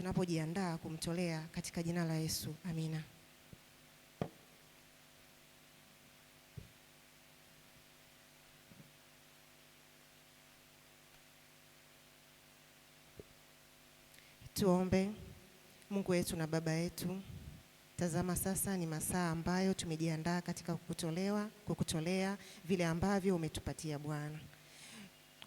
tunapojiandaa kumtolea katika jina la Yesu. Amina. Tuombe. Mungu wetu na Baba yetu, tazama sasa ni masaa ambayo tumejiandaa katika kukutolea vile ambavyo umetupatia Bwana.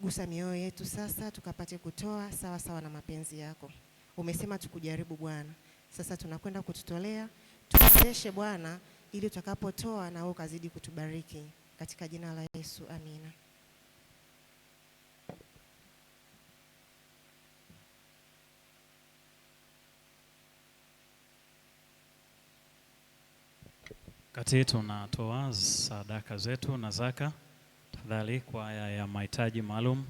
Gusa mioyo yetu sasa tukapate kutoa sawa sawa na mapenzi yako. Umesema tukujaribu Bwana. Sasa tunakwenda kututolea, tuwezeshe Bwana ili tutakapotoa na wewe ukazidi kutubariki katika jina la Yesu. Amina. Kati tunatoa sadaka zetu na zaka. Tafadhali kwa ya mahitaji maalum.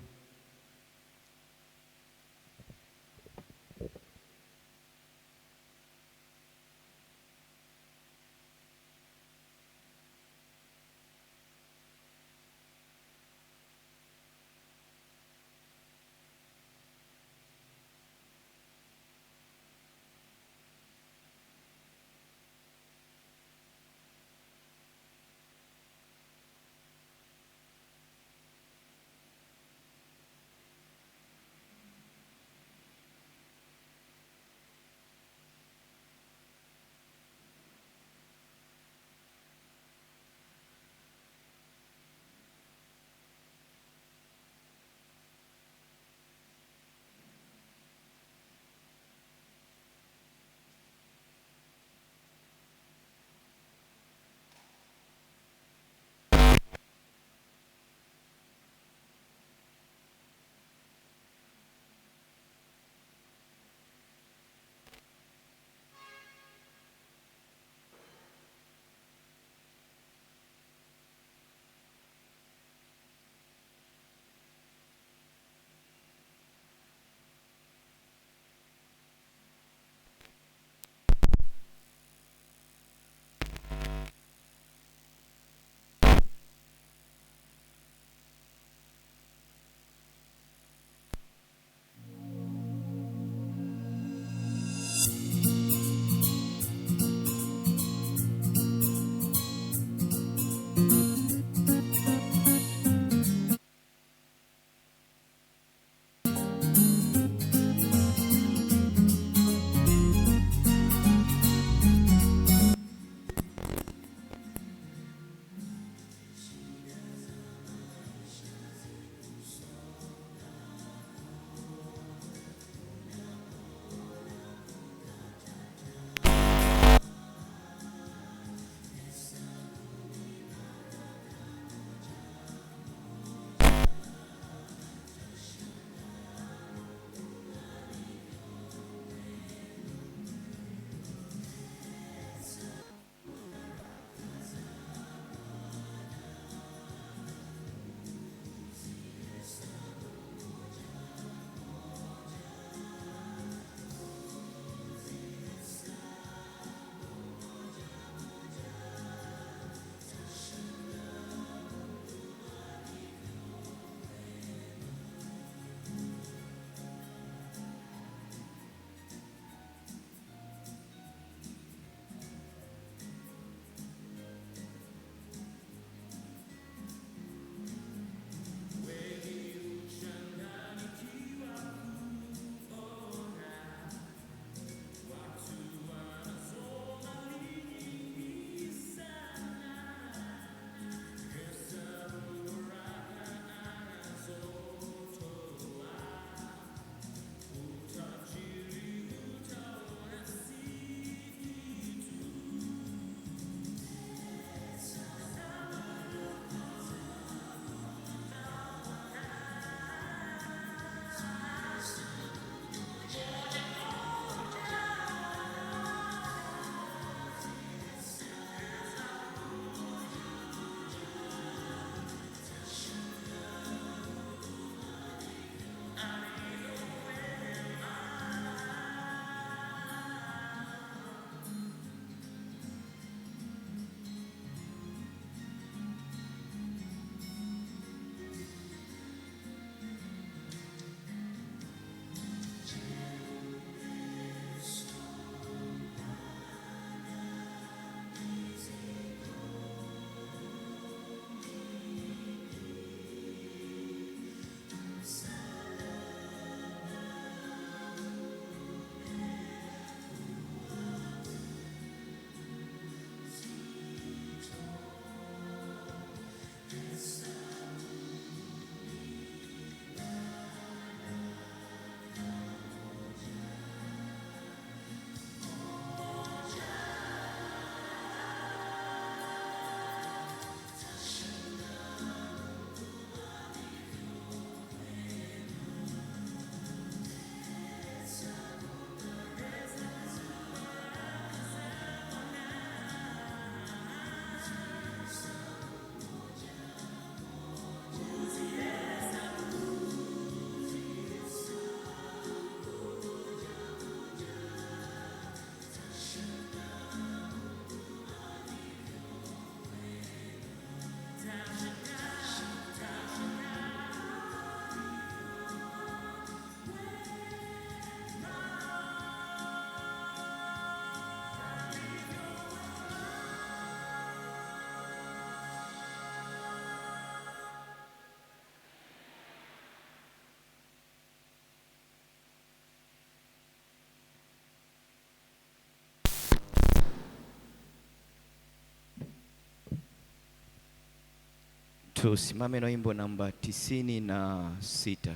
Tusimame na wimbo namba 96.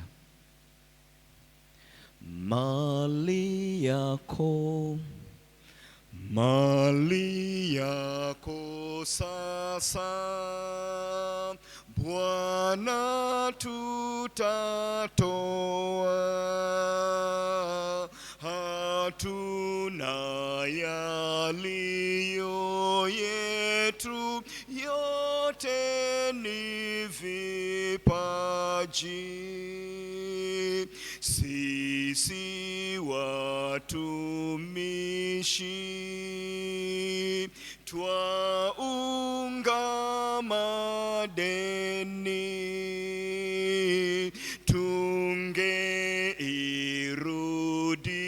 Mali yako sasa Bwana tutatoa, hatuna yaliyo yetu, yote ni vipaji. Sisi watumishi twaunga madeni,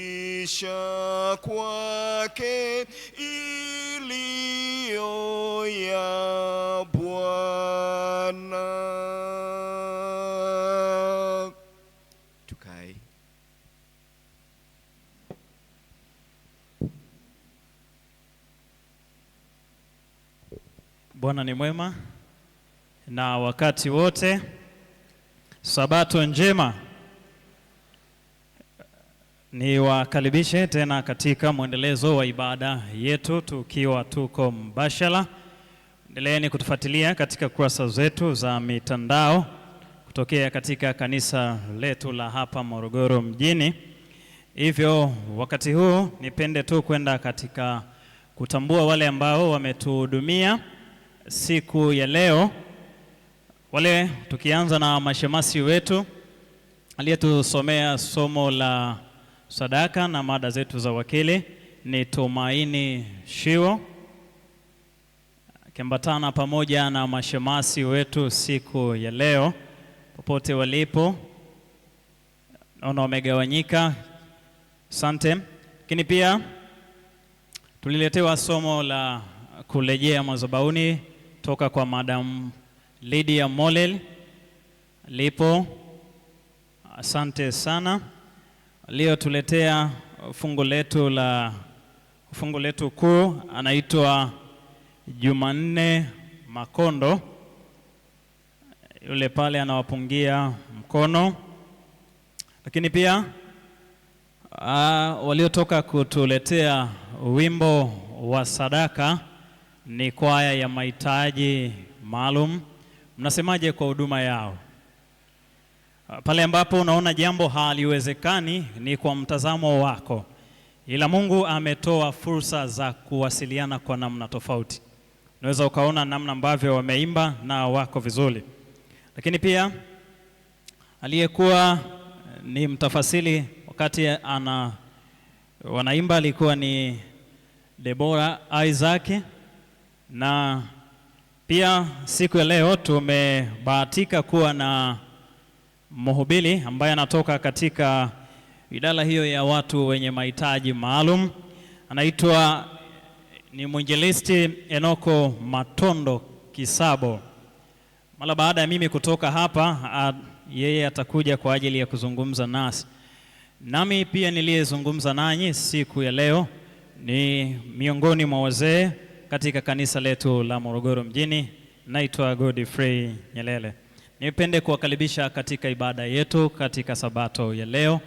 tungeirudisha kwake iliyo ya Bwana. Tukae. Bwana ni mwema na wakati wote. Sabato njema. Niwakaribishe tena katika mwendelezo wa ibada yetu tukiwa tuko mbashara. Endeleeni kutufuatilia katika kurasa zetu za mitandao kutokea katika kanisa letu la hapa Morogoro mjini. Hivyo wakati huu nipende tu kwenda katika kutambua wale ambao wametuhudumia siku ya leo. Wale tukianza na mashemasi wetu aliyetusomea somo la sadaka na mada zetu za wakili ni Tumaini Shiwo, akiambatana pamoja na mashemasi wetu siku ya leo popote walipo. Naona wamegawanyika. Asante. Lakini pia tuliletewa somo la kurejea madhabahuni toka kwa Madam Lydia Molel lipo. Asante sana. Leo tuletea fungu letu kuu anaitwa Jumanne Makondo. Yule pale anawapungia mkono. Lakini pia waliotoka kutuletea wimbo wa sadaka ni kwaya ya mahitaji maalum. Mnasemaje kwa huduma yao? Pale ambapo unaona jambo haliwezekani ni kwa mtazamo wako, ila Mungu ametoa fursa za kuwasiliana kwa namna tofauti. Unaweza ukaona namna ambavyo wameimba na wako vizuri. Lakini pia aliyekuwa ni mtafasiri wakati wanaimba alikuwa ni Deborah Isaac. Na pia siku ya leo tumebahatika kuwa na mhubiri ambaye anatoka katika idara hiyo ya watu wenye mahitaji maalum. Anaitwa ni mwinjilisti Enoko Matondo Kisabo. Mara baada ya mimi kutoka hapa, yeye atakuja kwa ajili ya kuzungumza nasi. Nami pia niliyezungumza nanyi siku ya leo ni miongoni mwa wazee katika kanisa letu la Morogoro mjini. Naitwa Godfrey Nyelele. Nipende kuwakaribisha katika ibada yetu katika sabato ya leo.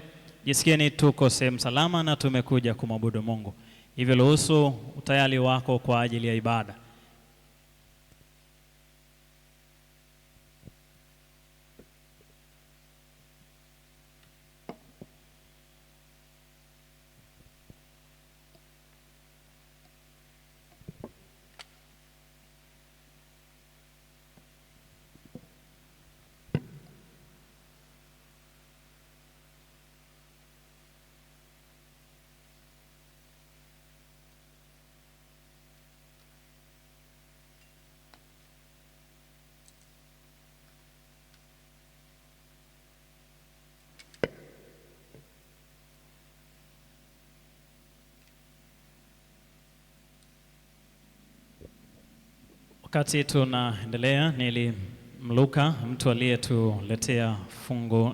Jisikieni tuko sehemu salama na tumekuja kumwabudu Mungu. Hivyo ruhusu utayari wako kwa ajili ya ibada. Wakati tunaendelea, nilimluka mtu aliyetuletea fungu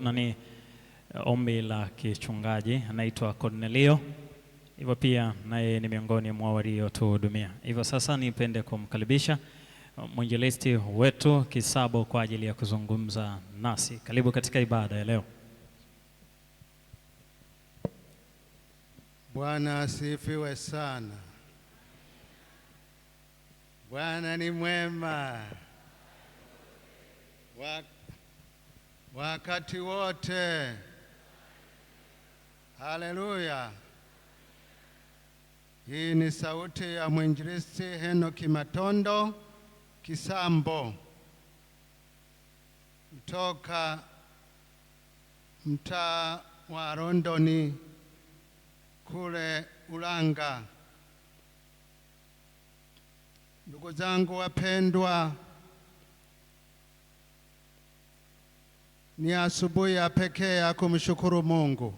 ombi la kichungaji, anaitwa Cornelio. Hivyo pia naye ni miongoni mwa waliotuhudumia. Hivyo sasa nipende kumkaribisha mwinjilisti wetu Kisabo kwa ajili ya kuzungumza nasi. Karibu katika ibada ya leo. Bwana asifiwe sana. Bwana ni mwema wakati wote. Haleluya. Hii ni sauti ya mwinjilisti Henoki Matondo Kisambo kutoka mtaa wa Rondoni kule Ulanga. Ndugu zangu wapendwa, ni asubuhi ya pekee ya kumshukuru Mungu,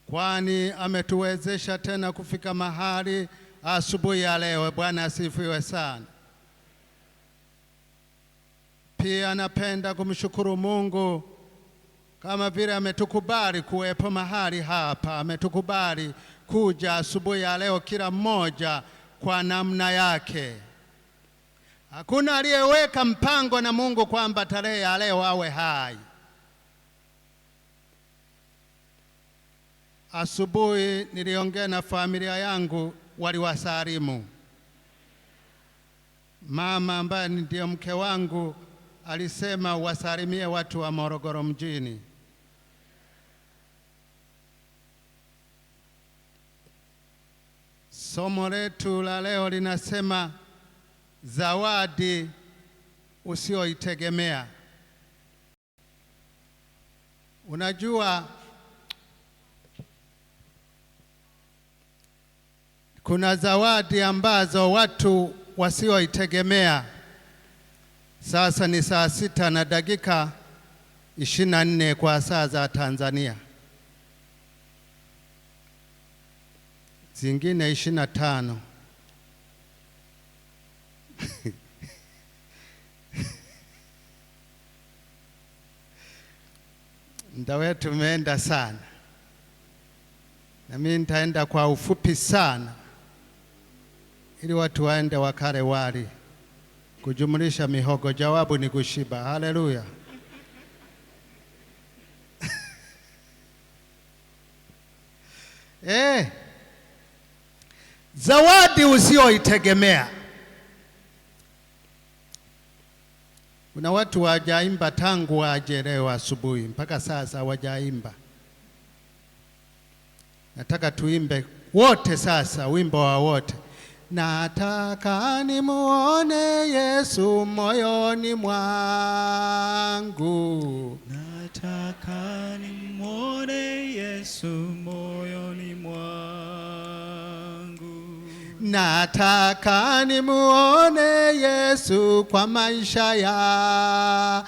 kwani ametuwezesha tena kufika mahali asubuhi ya leo. Bwana asifiwe sana. Pia napenda kumshukuru Mungu kama vile ametukubali kuwepo mahali hapa, ametukubali kuja asubuhi ya leo kila mmoja kwa namna yake. Hakuna aliyeweka mpango na Mungu kwamba tarehe ya leo awe hai. Asubuhi niliongea na familia yangu, waliwasalimu. Mama ambaye ndiye mke wangu alisema wasalimie watu wa Morogoro mjini. Somo letu la leo linasema zawadi usioitegemea. Unajua, kuna zawadi ambazo watu wasioitegemea. Sasa ni saa 6 na dakika 24 kwa saa za Tanzania, zingine 25. Muda wetu umeenda sana, na mimi nitaenda kwa ufupi sana ili watu waende wakale wali. Kujumlisha mihogo, jawabu ni kushiba. Haleluya. Zawadi usioitegemea. Kuna watu wajaimba tangu waje leo asubuhi mpaka sasa wajaimba. Nataka tuimbe wote sasa wimbo wa wote. Nataka nimuone Yesu moyoni mwangu. Nataka nimuone Yesu moyoni mwangu. Nataka nimuone Yesu kwa maisha yangu.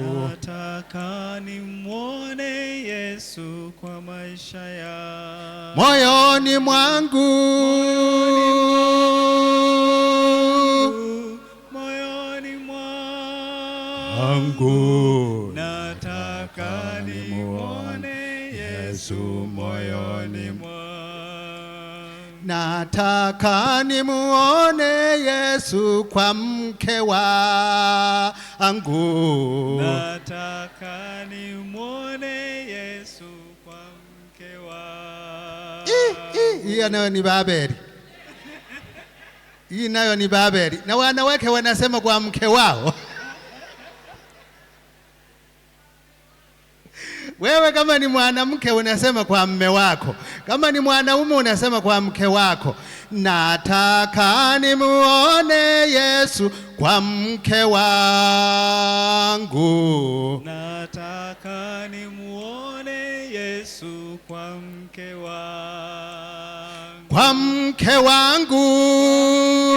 Nataka nimuone Yesu kwa maisha yangu. Moyoni mwangu. Moyoni mwangu. Nataka nimuone Yesu moyoni mwangu. Nataka nimuone Yesu kwa mke wangu. Nataka nimuone Yesu kwa mke wangu. Hii nayo ni Babeli. Hii nayo ni Babeli. Na wanawake wanasema kwa mke wao. Wewe kama ni mwanamke unasema kwa mume wako, kama ni mwanaume unasema kwa mke wako. Nataka nimuone Yesu kwa mke wangu. Nataka nimuone Yesu kwa mke wangu. Kwa mke wangu.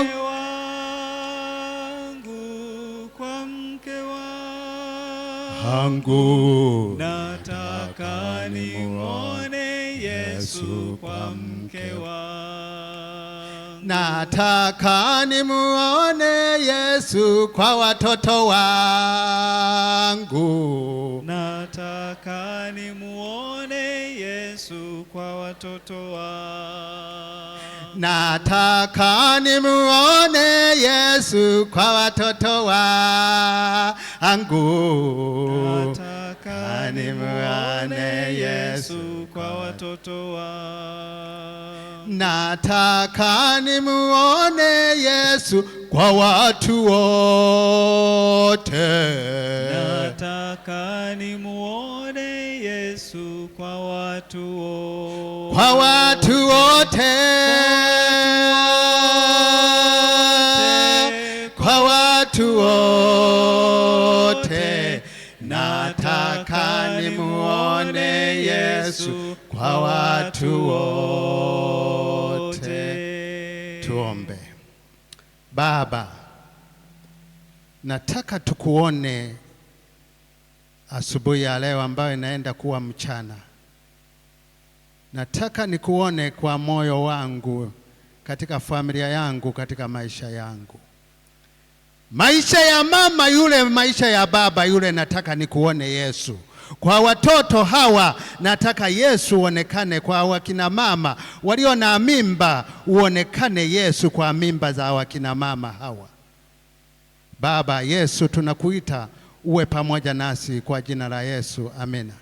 Mke wangu, kwa mke wangu. Nataka nimuone Yesu kwa mke wangu. Nataka nimuone Yesu kwa watoto wangu. Nataka nimuone Yesu kwa watoto wangu. nataka nimuone Yesu kwa watoto wangu. Nataka nimuone Yesu kwa watoto wangu. Nataka nimuone Yesu kwa watu wote. Nataka nimuone Yesu kwa watu wote. Kwa watu wote. Kwa watu wote. Nataka nimuone Yesu kwa watu wote. Tuombe. Baba, nataka tukuone asubuhi ya leo ambayo inaenda kuwa mchana. Nataka nikuone kwa moyo wangu, katika familia yangu, katika maisha yangu. Maisha ya mama yule, maisha ya baba yule, nataka nikuone Yesu. Kwa watoto hawa nataka Yesu uonekane. Kwa wakina mama walio na mimba uonekane Yesu kwa mimba za wakina mama hawa. Baba Yesu, tunakuita uwe pamoja nasi kwa jina la Yesu, amina.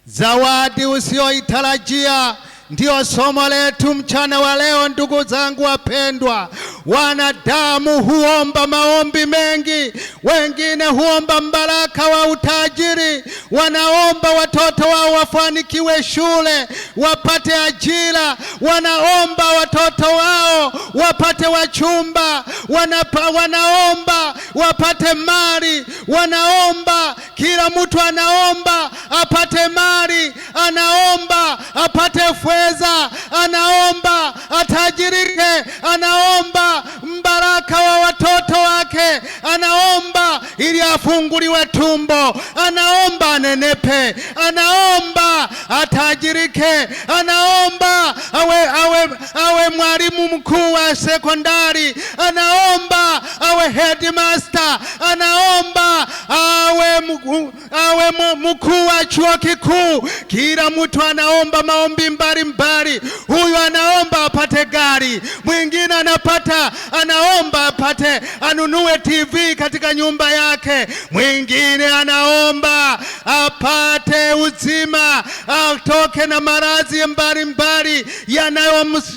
Zawadi usioitarajia ndio somo letu mchana wa leo. Ndugu zangu wapendwa, wanadamu huomba maombi mengi. Wengine huomba mbaraka wa utajiri, wanaomba watoto wao wafanikiwe shule, wapate ajira, wanaomba watoto wao wapate wachumba, wanaomba wapate mali, wanaomba, kila mtu anaomba apate mali, anaomba apate fedha, anaomba atajirike, anaomba mbaraka wa watoto wake, anaomba ili afunguliwe tumbo, anaomba anenepe, anaomba atajirike, anaomba awe mwalimu mkuu wa sekondari, anaomba awe headmaster, anaomba awe mkuu wa chuo kikuu. Kila mtu anaomba maombi mbalimbali. Huyu anaomba apate gari, mwingine anaomba apate anunue TV katika nyumba yake, mwingine anaomba apate uzima, atoke na maradhi mbalimbali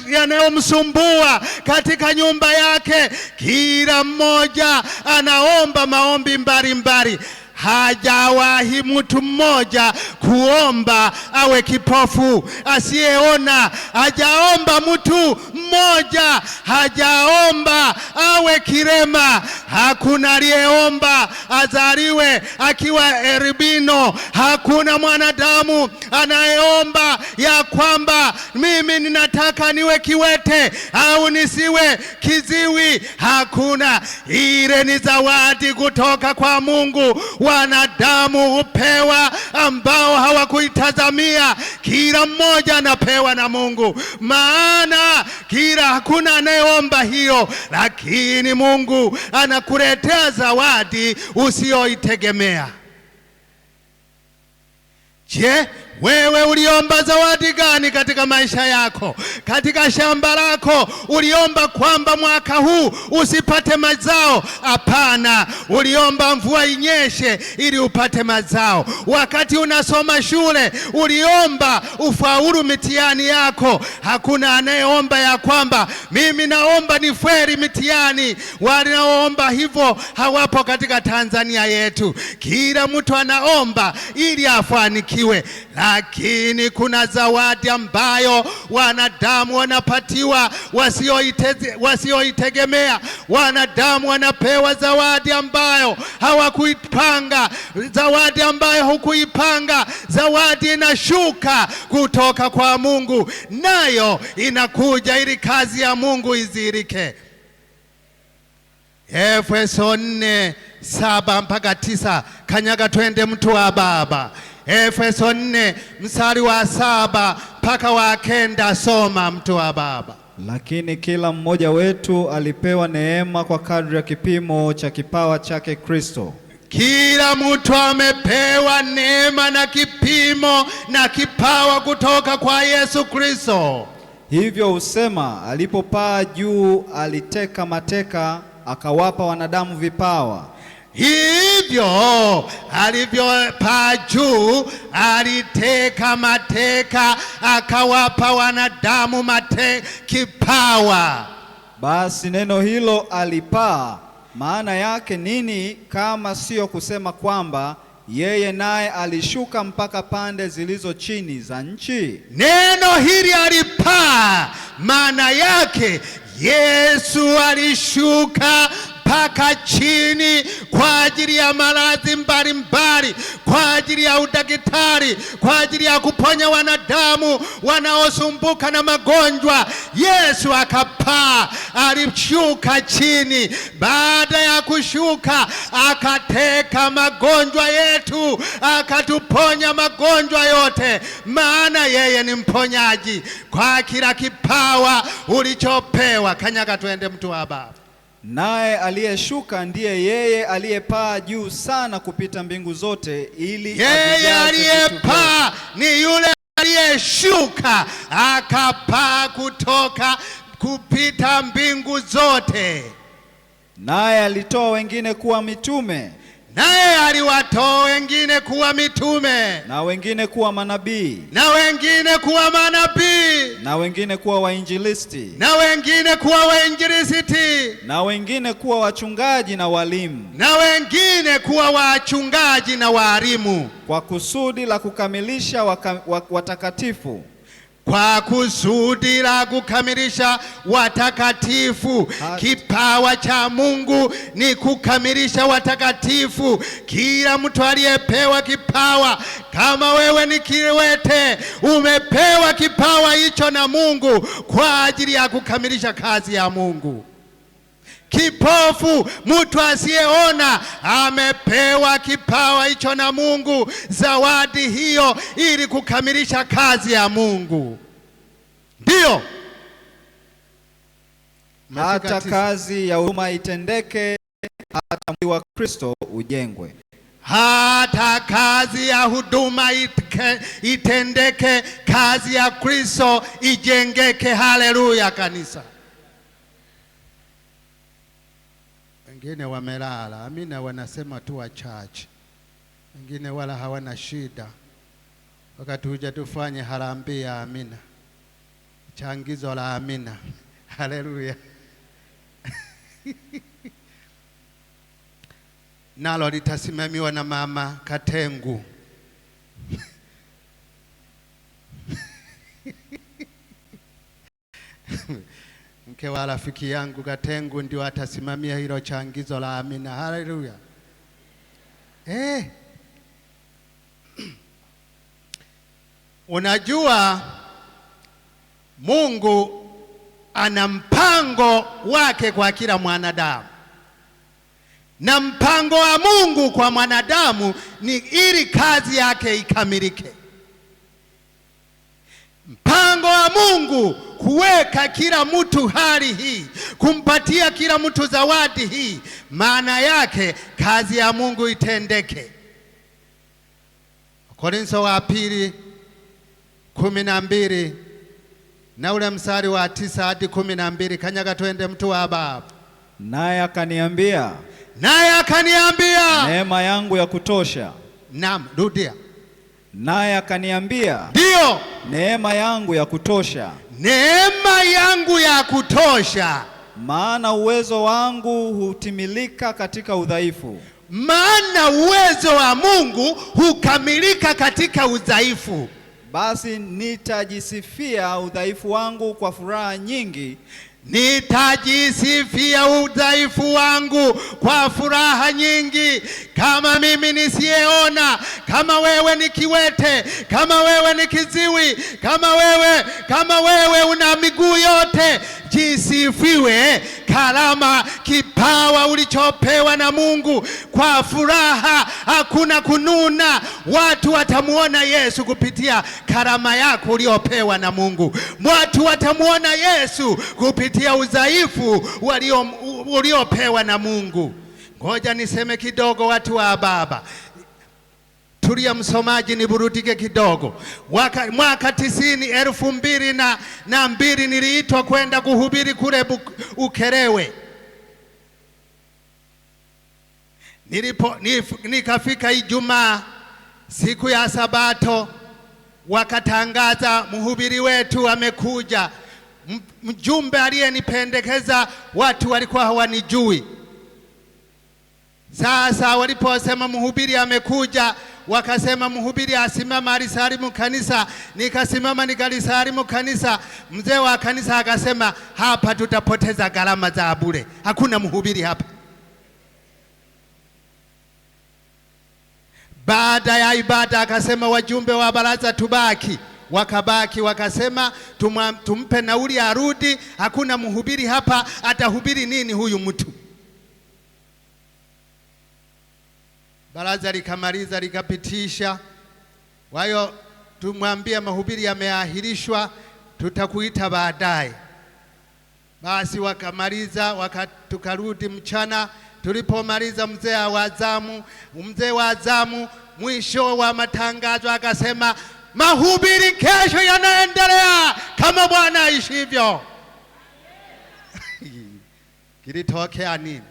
yanayomsumbua katika nyumba yake. Kila mmoja anaomba maombi mbalimbali. Hajawahi mtu mmoja kuomba awe kipofu asiyeona. Hajaomba mtu mmoja, hajaomba awe kirema. Hakuna aliyeomba azaliwe akiwa eribino. Hakuna mwanadamu anayeomba ya kwamba mimi ninataka niwe kiwete au nisiwe kiziwi. Hakuna. Ile ni zawadi kutoka kwa Mungu. Wanadamu hupewa ambao hawakuitazamia. Kila mmoja anapewa na Mungu, maana hakuna anayeomba hiyo, lakini Mungu anakuletea zawadi usioitegemea. Je, wewe uliomba zawadi gani katika maisha yako? Katika shamba lako uliomba kwamba mwaka huu usipate mazao? Hapana, uliomba mvua inyeshe ili upate mazao. Wakati unasoma shule uliomba ufaulu mitihani yako. Hakuna anayeomba ya kwamba mimi naomba nifeli mitihani. Wanaoomba hivyo hawapo katika Tanzania yetu. Kila mtu anaomba ili afanikiwe. Lakini kuna zawadi ambayo wanadamu wanapatiwa wasioitegemea. Wanadamu wanapewa zawadi ambayo hawakuipanga, zawadi ambayo hukuipanga. Zawadi inashuka kutoka kwa Mungu, nayo inakuja ili kazi ya Mungu izirike. Efeso 4:7-9. Kanyaga twende mtu wa baba. Efeso 4 mstari wa 7 mpaka wa 9. Soma mtu wa baba. Lakini kila mmoja wetu alipewa neema kwa kadri ya kipimo cha kipawa chake Kristo. Kila mtu amepewa neema na kipimo na kipawa kutoka kwa Yesu Kristo. Hivyo husema, alipopaa juu aliteka mateka, akawapa wanadamu vipawa. Hivyo alivyopaa juu aliteka mateka, akawapa wanadamu kipawa. Basi neno hilo alipaa, maana yake nini kama sio kusema kwamba yeye naye alishuka mpaka pande zilizo chini za nchi? Neno hili alipaa, maana yake Yesu alishuka mpaka chini kwa ajili ya maradhi mbalimbali, kwa ajili ya udaktari, kwa ajili ya kuponya wanadamu wanaosumbuka na magonjwa. Yesu akapaa, alishuka chini. Baada ya kushuka, akateka magonjwa yetu, akatuponya magonjwa yote, maana yeye ni mponyaji. Kwa kila kipawa ulichopewa, kanyaga twende mtu wa Baba. Naye aliyeshuka ndiye yeye aliyepaa juu sana kupita mbingu zote, ili yeye aliyepaa ni yule aliyeshuka akapaa kutoka kupita mbingu zote. Naye alitoa wengine kuwa mitume, naye aliwatoa wengine kuwa mitume, na wengine kuwa manabii, na wengine kuwa manabii, na wengine kuwa wainjilisti, na wengine kuwa wainjilisti, na wengine kuwa wachungaji na walimu, na wengine kuwa wachungaji na walimu, kwa kusudi la kukamilisha watakatifu. Kwa kusudi la kukamilisha watakatifu. Kipawa cha Mungu ni kukamilisha watakatifu. Kila mtu aliyepewa kipawa, kama wewe ni kiwete, umepewa kipawa hicho na Mungu kwa ajili ya kukamilisha kazi ya Mungu. Kipofu, mtu asiyeona, amepewa kipawa hicho na Mungu, zawadi hiyo, ili kukamilisha kazi ya Mungu. Ndio hata kazi ya huduma itendeke, hata mwili wa Kristo ujengwe. Hata kazi ya huduma itendeke, kazi ya Kristo ijengeke. Haleluya kanisa. Wengine wamelala, amina, wanasema tu wachache. Wengine wala hawana shida. Wakati huja tufanye harambee ya amina, changizo la amina. Haleluya. Nalo litasimamiwa na Mama Katengu. Mke wa rafiki yangu Katengu ndio atasimamia hilo changizo la amina. Haleluya. Unajua Mungu ana mpango wake kwa kila mwanadamu, na mpango wa Mungu kwa mwanadamu ni ili kazi yake ikamilike. Mpango wa Mungu kuweka kila mtu hali hii, kumpatia kila mtu zawadi hii, maana yake kazi ya Mungu itendeke. Korintho wa pili 12 na ule mstari wa 9 hadi 12, kanyaga twende mtu wa Baba. Naye akaniambia, neema yangu ya kutosha. Naam, rudia. Naye akaniambia, ndio, neema yangu ya kutosha. Neema yangu ya kutosha. Maana uwezo wangu hutimilika katika udhaifu. Maana uwezo wa Mungu hukamilika katika udhaifu. Basi nitajisifia udhaifu wangu kwa furaha nyingi. Nitajisifia udhaifu wangu kwa furaha nyingi. Kama mimi nisiyeona, kama wewe ni kiwete, kama wewe ni kiziwi, kama wewe una miguu yote, jisifiwe karama, kipawa ulichopewa na Mungu kwa furaha. Hakuna kununa. Watu watamuona Yesu kupitia karama yako uliopewa na Mungu. Watu watamuona Yesu kupitia udhaifu uliopewa na Mungu. Ngoja niseme kidogo, watu wa Baba. tulia msomaji, niburudike kidogo. Mwaka 2002 niliitwa kwenda kuhubiri kule Ukerewe. Nikafika Ijumaa, siku ya Sabato, wakatangaza mhubiri wetu amekuja. Mjumbe aliyenipendekeza watu walikuwa hawanijui. Sasa waliposema mhubiri amekuja, wakasema mhubiri asimama alisalimu kanisa. Nikasimama nikalisalimu kanisa. Mzee wa kanisa akasema, hapa tutapoteza gharama za bure, hakuna mhubiri hapa. Baada ya ibada akasema wajumbe wa baraza tubaki. Wakabaki, wakasema tumpe nauli arudi, hakuna mhubiri hapa, atahubiri nini huyu mtu? Baraza likamaliza likapitisha. Kwa hiyo tumwambie mahubiri yameahirishwa, tutakuita baadaye. Basi wakamaliza, tukarudi mchana. Tulipomaliza, mzee wa zamu mwisho wa matangazo akasema, mahubiri kesho yanaendelea kama Bwana aishivyo. Kilitokea nini?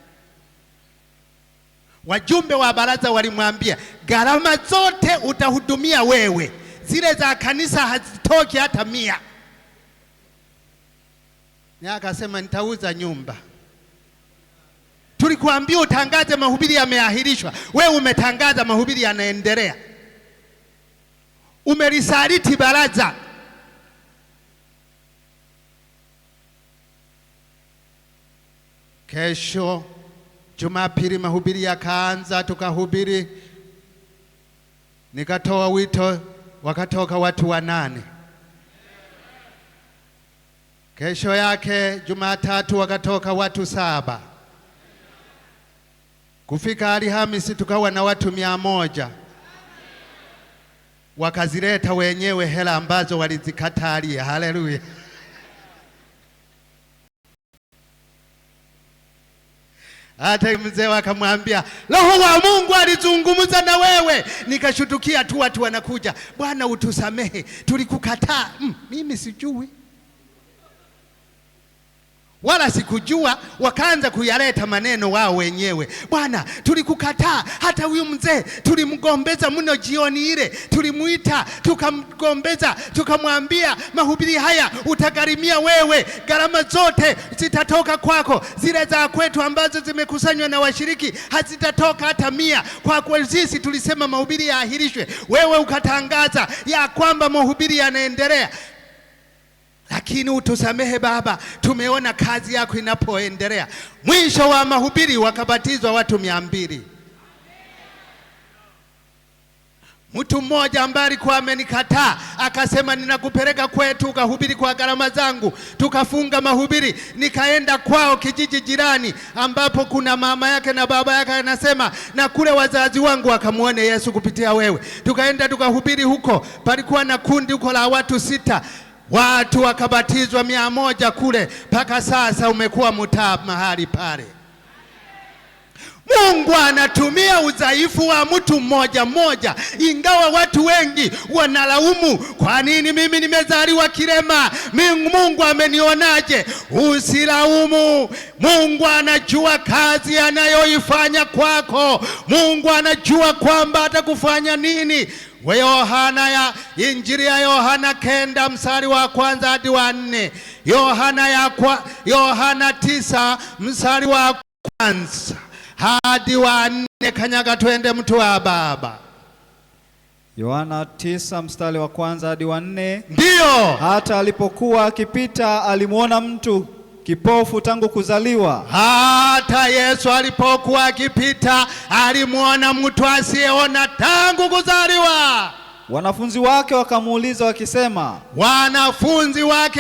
Wajumbe wa baraza walimwambia, gharama zote utahudumia wewe, zile za kanisa hazitoki hata 100. Na akasema nitauza nyumba. Tulikuambia utangaze mahubiri yameahirishwa, wewe umetangaza mahubiri yanaendelea. Umelisaliti baraza. Kesho Jumapili mahubiri yakaanza, tukahubiri. Nikatoa wito, wakatoka watu 8. Kesho yake Jumatatu wakatoka watu 7. Kufika Alhamisi tukawa na watu 100. Wakazileta wenyewe hela ambazo walizikatalia. Haleluya. Hata mzee akamwambia, Roho wa Mungu alizungumza na wewe. Nikashutukia tu watu wanakuja, Bwana utusamehe, tulikukataa. Mimi sijui wala sikujua. Wakaanza kuyaleta maneno wao wenyewe, Bwana tulikukataa. Hata huyu mzee tulimgombeza mno jioni ile, tulimuita tukamgombeza, tukamwambia mahubiri haya utagharimia wewe, gharama zote zitatoka kwako, zile za kwetu ambazo zimekusanywa na washiriki hazitatoka hata 100. Kwa kweli sisi tulisema mahubiri yaahirishwe, wewe ukatangaza ya kwamba mahubiri yanaendelea. Lakini utusamehe Baba, tumeona kazi yako inapoendelea. Mwisho wa mahubiri wakabatizwa watu 200. Mtu mmoja ambaye alikuwa amenikataa akasema, ninakupeleka kwetu ukahubiri kwa gharama zangu. Tukafunga mahubiri, nikaenda kwao kijiji jirani ambapo kuna mama yake na baba yake, anasema na kule wazazi wangu wakamuone Yesu kupitia wewe. Tukaenda tukahubiri huko, palikuwa na kundi huko la watu 6. Watu wakabatizwa 100 kule. Paka sasa umekuwa mtaa mahali pale. Mungu anatumia udhaifu wa mtu mmoja mmoja, ingawa watu wengi wanalaumu, kwa nini mimi nimezaliwa kilema? Mungu amenionaje? Usilaumu. Mungu anajua kazi anayoifanya kwako. Mungu anajua kwamba atakufanya nini. Injili ya Yohana 9 mstari wa 1 hadi wa 4. Yohana 9 mstari wa 1 hadi wa 4. Kanyaga twende mtu wa Baba. Yohana 9 mstari wa 1 hadi wa 4. Ndio. Hata alipokuwa akipita alimuona mtu kipofu tangu kuzaliwa. Hata Yesu alipokuwa akipita alimuona mtu asiyeona tangu kuzaliwa. Wanafunzi wake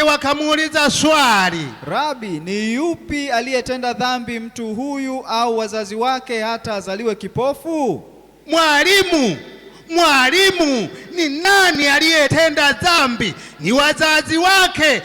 wakamuuliza swali, Rabi, ni yupi aliyetenda dhambi, mtu huyu au wazazi wake, hata azaliwe kipofu? Mwalimu, ni nani aliyetenda dhambi? Ni wazazi wake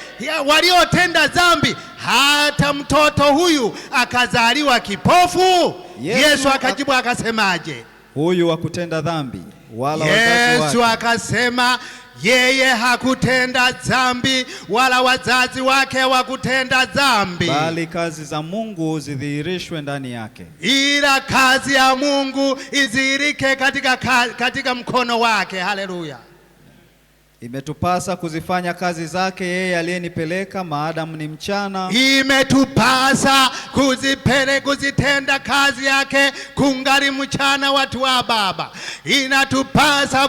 waliotenda dhambi hata mtoto huyu akazaliwa kipofu? Yesu akajibu akasemaje? Huyu hakutenda dhambi, wala wazazi Yesu wake. akasema yeye hakutenda dhambi wala wazazi wake hawakutenda dhambi, bali kazi za Mungu zidhihirishwe ndani yake. ila kazi ya Mungu idhihirike katika mkono wake. Haleluya! Imetupasa kuzifanya kazi zake yeye aliyenipeleka maadamu ni mchana. Imetupasa kuzitenda kazi yake kungali mchana, watu wa Baba. Inatupasa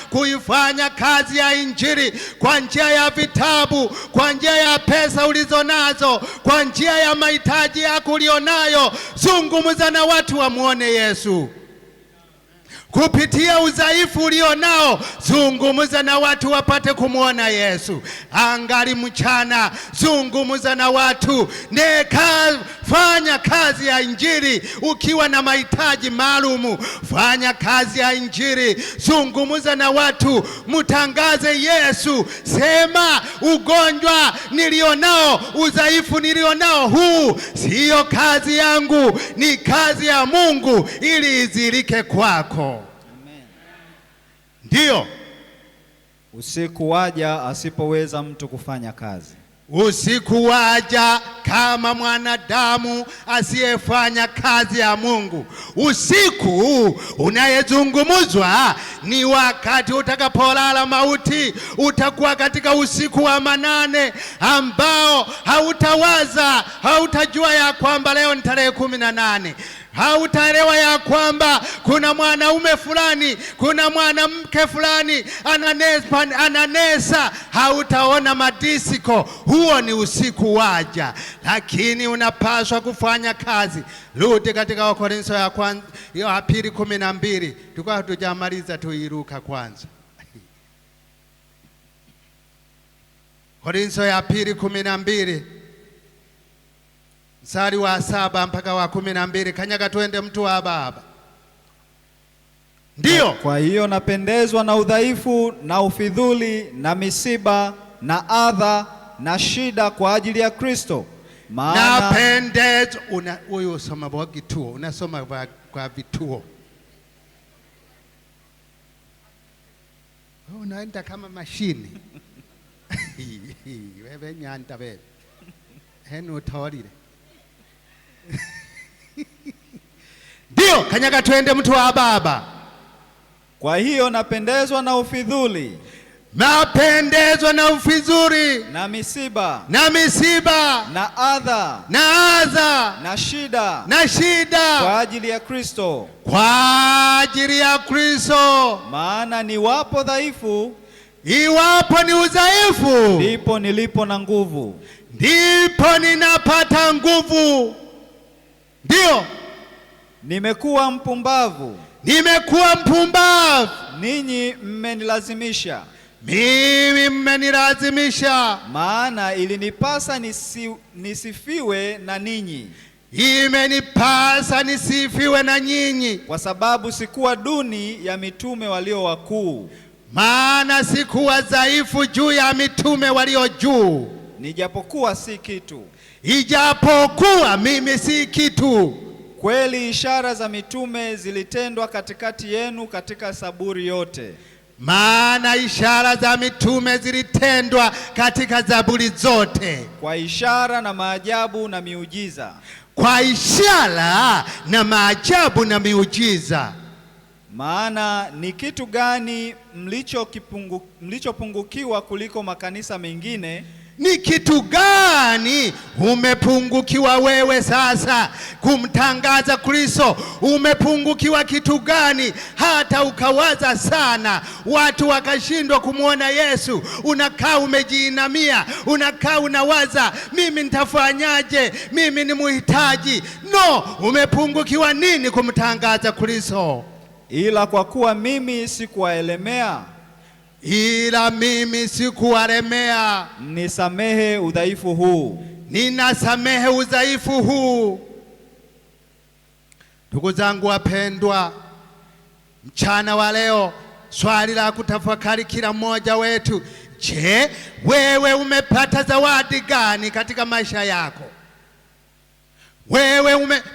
kuifanya kazi ya Injili kwa njia ya vitabu, kwa njia ya pesa ulizonazo, kwa njia ya mahitaji yako ulionayo. Zungumza na watu wamuone Yesu. Kupitia udhaifu ulionao, zungumza na watu wapate kumwona Yesu. Angali mchana, zungumza na watu. Fanya kazi ya Injili ukiwa na mahitaji maalumu. Fanya kazi ya Injili, zungumza na watu, mtangaze Yesu. Sema, ugonjwa nilionao, udhaifu nilionao, huu siyo kazi yangu, ni kazi ya Mungu ili izilike kwako. Ndiyo. Usiku waja asipoweza mtu kufanya kazi. Usiku waja kama mwanadamu asiyefanya kazi ya Mungu. Usiku unayezungumzwa ni wakati utakapolala mauti. Utakuwa katika usiku wa manane ambao hautawaza, hautajua ya kwamba leo ni tarehe 18. Hautaelewa ya kwamba kuna mwanaume fulani, kuna mwanamke fulani ananesa. Hautaona madisiko. Huo ni usiku waja, lakini unapaswa kufanya kazi. Rudi katika Wakorintho ya pili 12. Tulikuwa hatujamaliza, tuiruka kwanza. Korintho ya pili 12 mstari wa 7 mpaka wa 12. Kanyaga twende, mtu wa Baba. Ndiyo. Kwa hiyo napendezwa na udhaifu na ufidhuli na misiba na adha na shida kwa ajili ya Kristo. Maana napendezwa. Huyu usoma kwa kituo, unasoma kwa vituo. Unaenda kama mashini. Wewe nyanda wewe. Henu tawalile. Ndio, kanyaga twende, mtu wa Baba. Kwa hiyo napendezwa na ufidhuli, napendezwa na ufidhuli na misiba na adha na shida kwa ajili ya Kristo. Maana niwapo dhaifu, iwapo ni udhaifu, ndipo nilipo na nguvu, ndipo ninapata nguvu. Ndio. Nimekuwa mpumbavu, ninyi mmenilazimisha, mimi mmenilazimisha. Maana ilinipasa nisifiwe na ninyi, imenipasa nisifiwe na nyinyi, kwa sababu sikuwa duni ya mitume walio wakuu. Maana sikuwa dhaifu juu ya mitume walio juu. Nijapokuwa si kitu, ijapokuwa mimi si kitu. Kweli ishara za mitume zilitendwa katikati yenu katika saburi yote. Maana ishara za mitume zilitendwa katika zaburi zote. Kwa ishara na maajabu na miujiza. Kwa ishara na maajabu na miujiza. Maana ni kitu gani mlichopungukiwa kuliko makanisa mengine? Ni kitu gani umepungukiwa wewe sasa kumtangaza Kristo? Umepungukiwa kitu gani hata ukawaza sana watu wakashindwa kumwona Yesu? Unakaa umejiinamia, unakaa unawaza, mimi nitafanyaje? Mimi ni muhitaji. No, umepungukiwa nini kumtangaza Kristo? Ila kwa kuwa mimi sikuwaelemea, nisamehe udhaifu huu. Ninasamehe udhaifu huu. Ndugu zangu wapendwa, mchana wa leo swali la kutafakari kila mmoja wetu: je, wewe umepata zawadi gani katika maisha yako?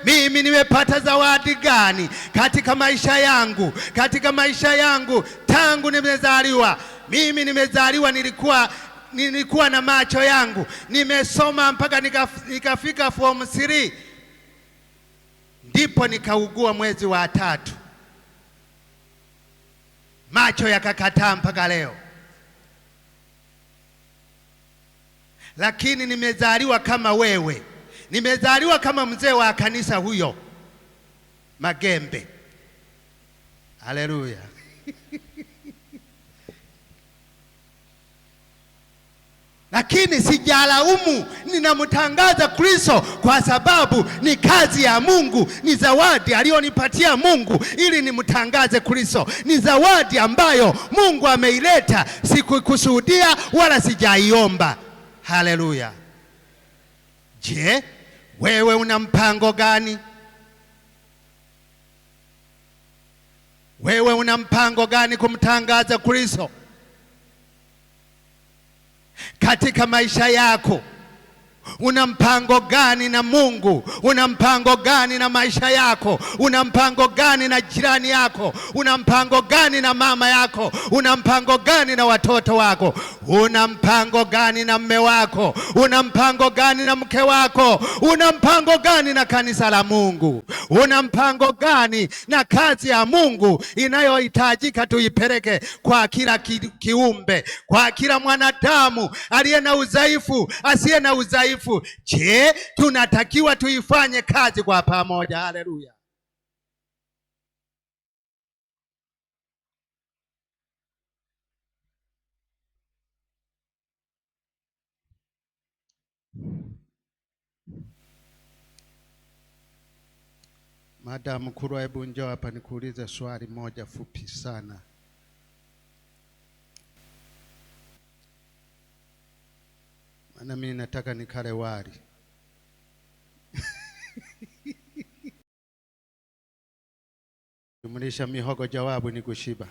Mimi nimepata zawadi gani katika maisha yangu? Katika maisha yangu tangu nimezaliwa. Mimi nimezaliwa nilikuwa na macho yangu. Nimesoma mpaka nikafika form 3. Ndipo nikaugua mwezi wa 3. Macho yakakataa mpaka leo. Lakini nimezaliwa kama wewe. Nimezaliwa kama mzee wa kanisa huyo Magembe. Haleluya. Lakini sijalaumu, ninamtangaza Kristo kwa sababu ni kazi ya Mungu, ni zawadi aliyonipatia Mungu ili nimtangaze Kristo. Ni zawadi ambayo Mungu ameileta, sikukusudia wala sijaiomba. Haleluya. Je, wewe una mpango gani? Wewe una mpango gani kumtangaza Kristo katika maisha yako? Una mpango gani na Mungu? Una mpango gani na maisha yako? Una mpango gani na jirani yako? Una mpango gani na mama yako? Una mpango gani na watoto wako? Una mpango gani na mme wako? Una mpango gani na mke wako? Una mpango gani na kanisa la Mungu? Una mpango gani na kazi ya Mungu inayohitajika tuipeleke kwa kila kiumbe, kwa kila mwanadamu aliye na udhaifu, asiye na udhaifu? Je, tunatakiwa tuifanye kazi kwa pamoja. Haleluya. Madam Kurwa, hebu njoo hapa nikuulize swali moja fupi sana. Maana mimi nataka nikale wali. Jumlisha mihogo, jawabu ni kushiba.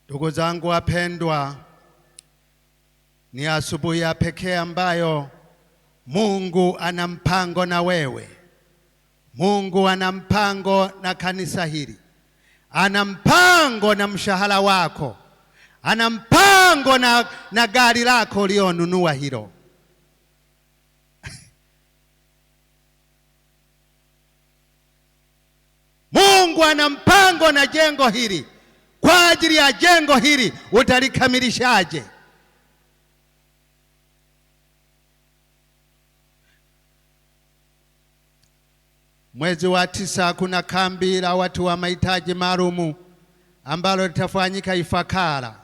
Ndugu zangu wapendwa, ni asubuhi ya pekee ambayo Mungu ana mpango na wewe. Mungu ana mpango na kanisa hili. Ana mpango na mshahara wako. Ana mpango na gari lako ulionunua hilo. Mungu ana mpango na jengo hili. Kwa ajili ya jengo hili utalikamilishaje? Mwezi wa 9 kuna kambi la watu wa mahitaji maalumu ambalo litafanyika Ifakara.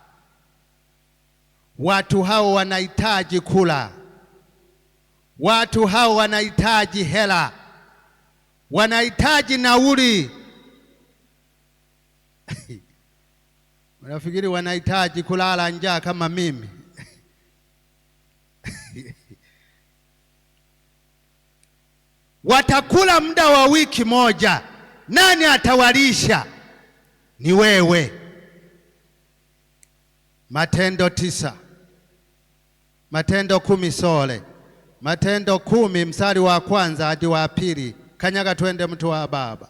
Watu hao wanahitaji kula. Watu hao wanahitaji hela. Wanahitaji nauli. Unafikiri wanahitaji kulala njaa kama mimi? Watakula muda wa wiki moja. Nani atawalisha? Ni wewe. Matendo 9. Matendo 10 sole. Matendo 10 mstari wa 1 hadi wa 2. Kanyaga twende mtu wa baba.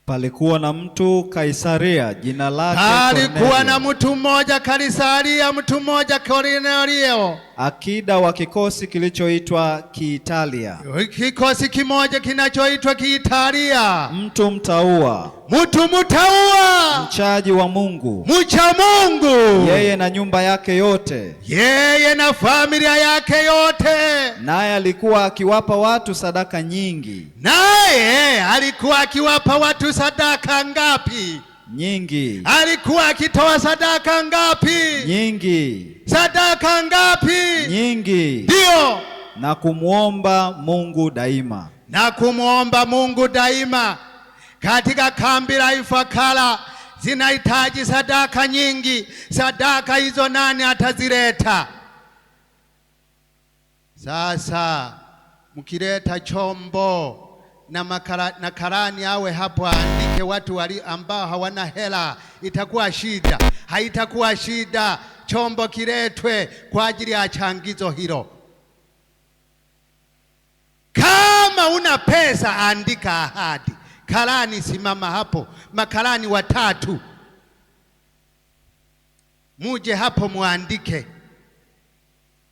Palikuwa na mtu Kaisaria, jina lake Kornelio. Palikuwa na mtu mmoja Kaisaria, mtu mmoja Kornelio, akida wa kikosi kilichoitwa Kiitalia. Kikosi kimoja kinachoitwa Kiitalia. Mtu mtaua. Mtu mtaua. Mchaji wa Mungu. Mcha Mungu. Yeye na nyumba yake yote. Yeye na familia yake yote. Naye alikuwa akiwapa watu sadaka nyingi. Naye alikuwa akiwapa watu sadaka ngapi? Nyingi. Alikuwa akitoa sadaka ngapi? Nyingi. Sadaka ngapi? Nyingi. Ndio. Na kumwomba Mungu daima. Na kumwomba Mungu daima. Katika kambi la Ifakara zinahitaji sadaka nyingi. Sadaka hizo nani atazileta? Sasa mkileta chombo na karani awe hapo andike watu ambao hawana hela, itakuwa shida. Haitakuwa shida, chombo kiletwe kwa ajili ya changizo hilo. Kama una pesa, andika ahadi. Karani simama hapo, makarani 3 muje hapo muandike.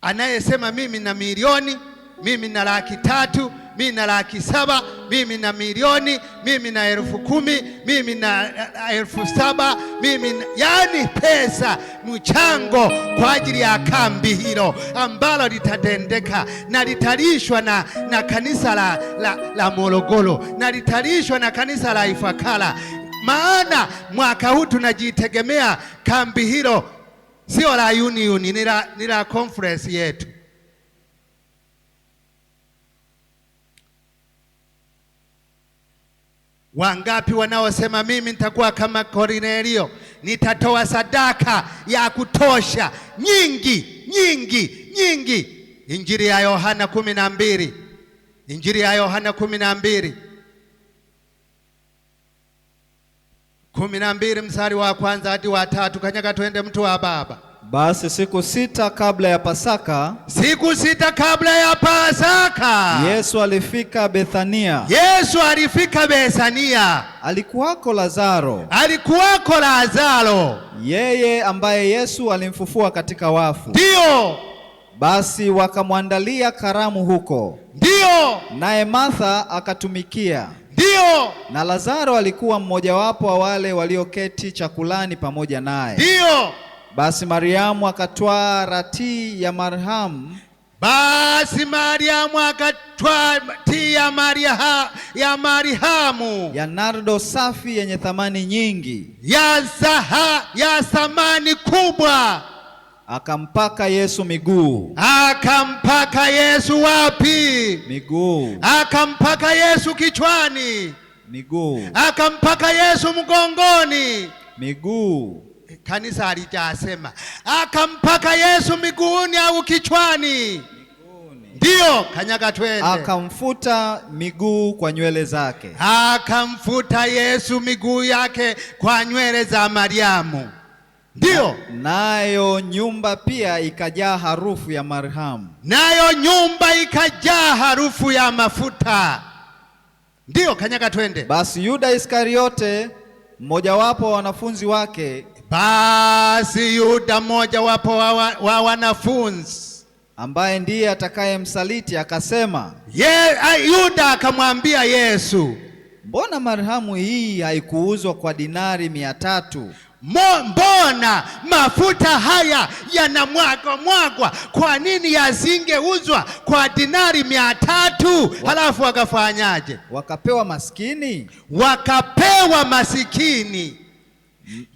Anayesema mimi na milioni, mimi na 300,000, mimi na 700,000, mimi na milioni, mimi na 10,000, mimi na 7,000, mimi na, yani pesa mchango kwa ajili ya kambi hilo ambalo litatendeka na litalishwa na kanisa la Morogoro na litalishwa na kanisa la Ifakara. Maana mwaka huu tunajitegemea. Kambi hilo sio la union, ni la conference yetu. Wangapi wanaosema mimi nitakuwa kama Kornelio, nitatoa sadaka ya kutosha nyingi nyingi nyingi? Injili ya Yohana 12, Injili ya Yohana 12 mstari wa 1 hadi wa 3. Kanyaga twende, mtu wa baba. Basi siku 6 kabla ya Pasaka, siku 6 kabla ya Pasaka, Yesu alifika Bethania. Yesu alifika Bethania. Alikuwako Lazaro. Alikuwako Lazaro, yeye ambaye Yesu alimfufua katika wafu. Ndio. Basi wakamwandalia karamu huko. Ndio. Naye Martha akatumikia. Ndio. Na Lazaro alikuwa mmojawapo wa wale walioketi chakulani pamoja naye. Ndio. Basi Mariamu akatwaa rati ya marhamu. Basi Mariamu akatwaa rati ya marhamu ya nardo safi yenye thamani nyingi, ya thamani kubwa. Akampaka Yesu miguu. Akampaka Yesu wapi? Miguu. Akampaka Yesu kichwani. Miguu. Akampaka Yesu mgongoni. Miguu. Kanisa alijasema akampaka Yesu miguuni au kichwani? Miguuni. Ndio, kanyaga twende. Akamfuta miguu kwa nywele zake. Akamfuta Yesu miguu yake kwa nywele za Mariamu. Ndio. Nayo nyumba pia ikajaa harufu ya marhamu. Nayo nyumba ikajaa harufu ya mafuta. Ndio, kanyaga twende. Basi Yuda Iskariote, mmojawapo wa wanafunzi wake, basi Yuda mmojawapo wa wanafunzi, ambaye ndiye atakayemsaliti, akasema, Yuda akamwambia Yesu, mbona marhamu hii haikuuzwa kwa dinari 300? Mbona mafuta haya yanamwagwa? Kwa nini yasingeuzwa kwa dinari 300? Halafu akafanyaje? Wakapewa maskini. Wakapewa masikini.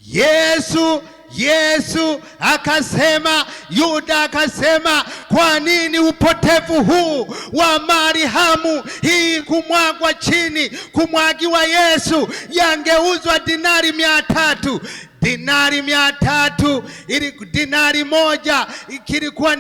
Yesu akasema, Yuda akasema, kwa nini upotevu huu wa marhamu hii kumwagwa chini, kumwagiwa Yesu? Yangeuzwa dinari 300. Dinari 300, ili dinari moja kilikuwa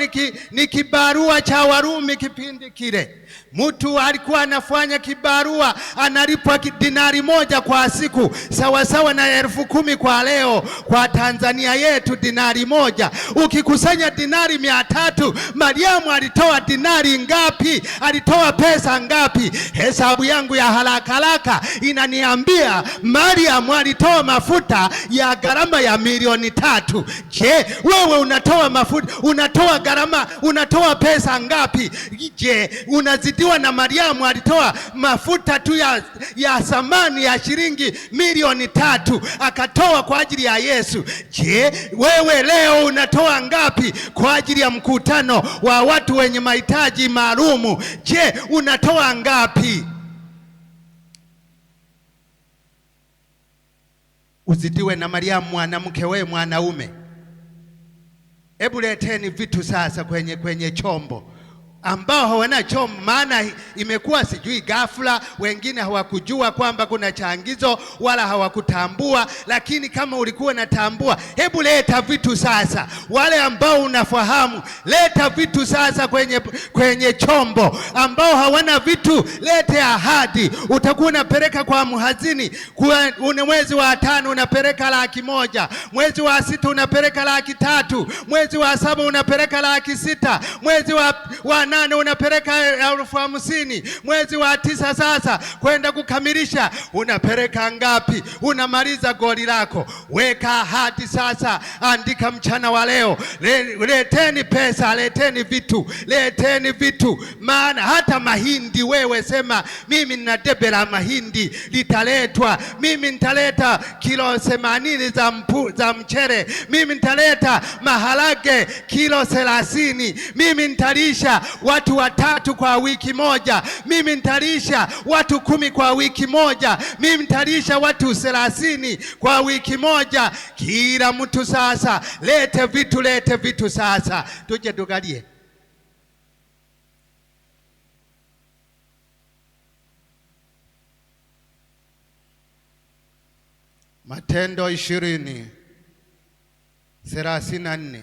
ni kibarua cha Warumi kipindi kile. Mtu alikuwa anafanya kibarua analipwa dinari moja kwa siku, sawa na 10,000 kwa leo. Kwa Tanzania yetu dinari moja, ukikusanya dinari 300, Mariamu alitoa dinari ngapi? Alitoa pesa ngapi? Hesabu yangu ya haraka inaniambia Mariamu alitoa mafuta ya gharama ya milioni 3. Je, wewe unatoa mafuta, unatoa gharama, unatoa pesa ngapi? Je, unazidiwa na Mariamu? Alitoa mafuta tu ya thamani ya shilingi milioni 3 akatoa kwa ajili ya Yesu. Je, wewe leo unatoa ngapi kwa ajili ya mkutano wa watu wenye mahitaji maalumu? Je, unatoa ngapi? Uzidiwe na Mariamu mwanamke, wewe mwanaume. Hebu leteni vitu sasa kwenye chombo. ambao hawana chombo, maana imekuwa sijui ghafla, wengine hawakujua kwamba kuna changizo wala hawakutambua. Lakini kama ulikuwa natambua, hebu leta vitu sasa. Wale ambao unafahamu, leta vitu sasa kwenye chombo. Ambao hawana vitu, lete ahadi. Utakuwa unapeleka kwa mhazini, mwezi wa 5 unapeleka 100,000, mwezi wa 6 unapeleka 300,000, mwezi wa 7 unapeleka 600,000, mwezi wa 8 unapeleka 50,000, mwezi wa 9 sasa kwenda kukamilisha unapeleka ngapi? Unamaliza goli lako. Weka ahadi sasa, andika mchana wa leo, leteni pesa, leteni vitu, maana hata mahindi, wewe sema mimi nina debe la mahindi litaletwa, mimi nitaleta kilo 80 za mchere, mimi nitaleta maharage kilo 30, mimi nitalisha watu 3 kwa wiki moja, mimi nitalisha watu 10 kwa wiki moja, mimi nitalisha watu 30 kwa wiki moja. Kila mtu sasa lete vitu sasa, tuje tugalie. Matendo 20:34.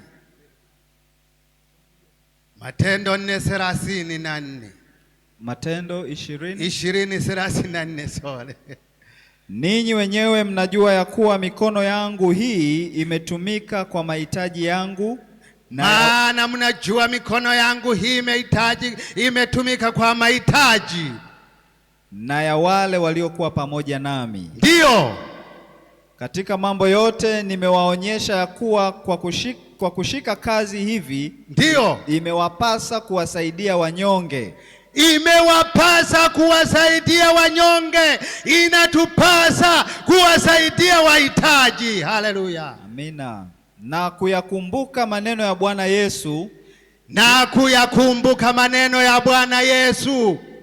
Matendo 4:34. Matendo 20:34, sorry. Ninyi wenyewe mnajua ya kuwa mikono yangu hii imetumika kwa mahitaji yangu, maana mnajua mikono yangu hii imetumika kwa mahitaji na ya wale waliokuwa pamoja nami. Ndio. Katika mambo yote nimewaonyesha ya kuwa kwa kushika kazi hivi, ndio imewapasa kuwasaidia wanyonge. Imewapasa kuwasaidia wanyonge, inatupasa kuwasaidia wahitaji. Haleluya, amina. Na kuyakumbuka maneno ya Bwana Yesu,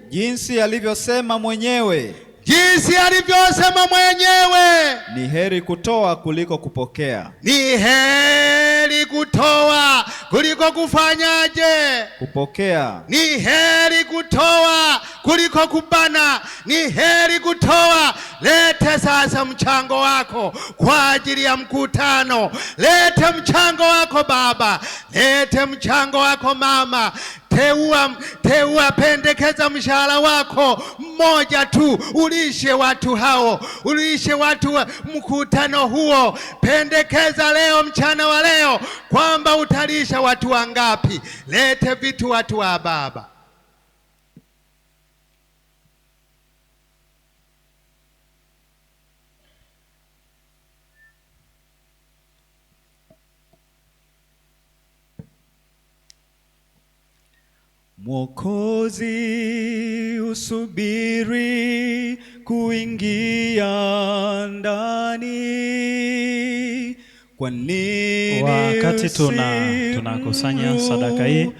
jinsi alivyosema mwenyewe, ni heri kutoa kuliko kupokea. Ni heri kutoa kuliko kufanyaje? Kupokea. Ni heri kutoa kuliko kubana. Ni heri kutoa. Lete sasa mchango wako kwa ajili ya mkutano. Lete mchango wako baba, lete mchango wako mama. Teua, pendekeza mshahara wako mmoja tu, ulishe watu hao, ulishe watu wa mkutano huo. Pendekeza leo, mchana wa leo, kwamba utalisha watu wangapi. Lete vitu watu wa baba. Mwokozi usubiri kuingia ndani. Kwa nini wakati tunakusanya sadaka hii,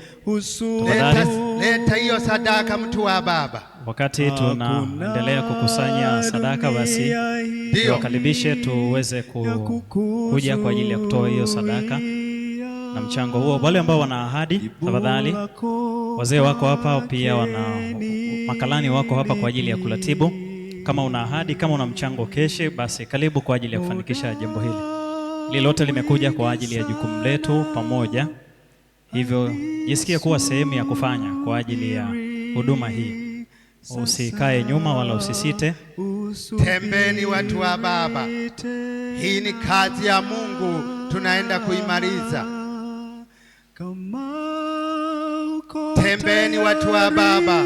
leta hiyo sadaka mtu wa baba. Wakati tunaendelea kukusanya sadaka, basi tuwakaribishe tuweze kuja kwa ajili ya kutoa hiyo sadaka na mchango huo. Wale ambao wana ahadi, tafadhali, wazee wako hapa, pia makalani wako hapa kwa ajili ya kuratibu. Kama una ahadi, kama una mchango keshe, basi karibu kwa ajili ya kufanikisha jambo hili. Lilote limekuja kwa ajili ya jukumu letu pamoja, hivyo jisikie kuwa sehemu ya kufanya kwa ajili ya huduma hii. Usikae nyuma wala usisite. Tembeni watu wa baba, hii ni kazi ya Mungu, tunaenda kuimaliza. Tembeni watu wa baba,